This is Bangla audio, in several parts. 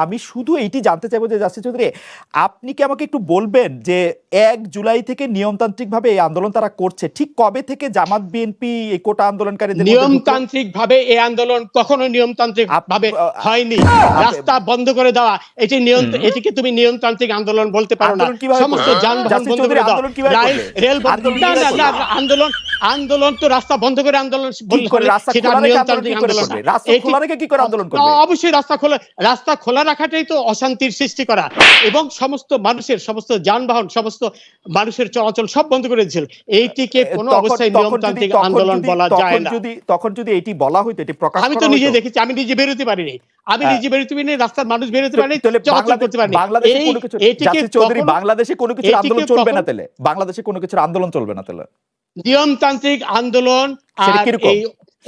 আমি শুধু এইটি জানতে চাইবো যে জাসির চৌধুরী, আপনি কি আমাকে একটু বলবেন যে 1 জুলাই থেকে নিয়মতান্ত্রিকভাবে এই আন্দোলন তারা করছে, ঠিক কবে থেকে জামাত বিএনপি এই কোটা আন্দোলনকারীদের মধ্যে নিয়মতান্ত্রিক ভাবে এই আন্দোলন কখনো নিয়মতান্ত্রিক ভাবে হয়নি। রাস্তা বন্ধ করে দেওয়া এটিকে তুমি নিয়মতান্ত্রিক আন্দোলন বলতে পারো না। সমস্ত যানবাহন বন্ধ করে দেওয়া, রেল আন্দোলন তো রাস্তা বন্ধ করে আন্দোলন সেটা নিয়মতান্ত্রিক আন্দোলন। অবশ্যই রাস্তা খোলা রাখাটাই তো অশান্তির সৃষ্টি করা, এবং সমস্ত যানবাহন সমস্ত মানুষের চলাচল সব বন্ধ করে দিয়েছিল। এইটিকে কোনো অবস্থায় নিয়মতান্ত্রিক আন্দোলন বলা যায় না। তখন যদি এটি বলা হইতো, এটি প্রকাশ আমি তো নিজে দেখেছি, আমি নিজে বেরোতে পারিনি, রাস্তার মানুষ বেরোতে পারেনি, চলাচল করতে পারেনি। বাংলাদেশে কোনো কিছু আন্দোলন চলবে না তাহলে, বাংলাদেশে কোনো কিছুর আন্দোলন চলবে না তাহলে। নিয়মতান্ত্রিক আন্দোলন আর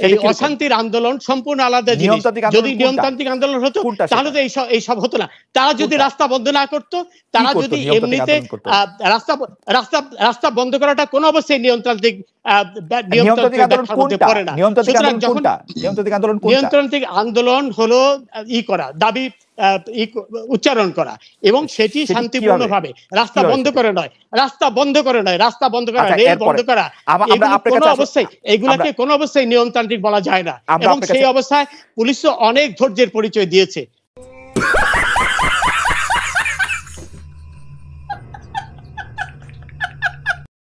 এই অশান্তির আন্দোলন সম্পূর্ণ আলাদা জিনিস। যদি নিয়মতান্ত্রিক আন্দোলন হতো তাহলে তো এইসব হতো না। তারা যদি রাস্তা বন্ধ না করতো, তারা যদি এমনিতে রাস্তা বন্ধ করাটা কোন অবস্থায় নিয়মতান্ত্রিক পড়ে না। নিয়মতান্ত্রিক আন্দোলন হলো দাবি উচ্চারণ করা, এবং সেটি শান্তিপূর্ণ ভাবে, রাস্তা বন্ধ করে নয়, রেল বন্ধ করা, এগুলাকে কোনো অবস্থায় নিয়মতান্ত্রিক বলা যায় না। এবং সেই অবস্থায় পুলিশ অনেক ধৈর্যের পরিচয় দিয়েছে।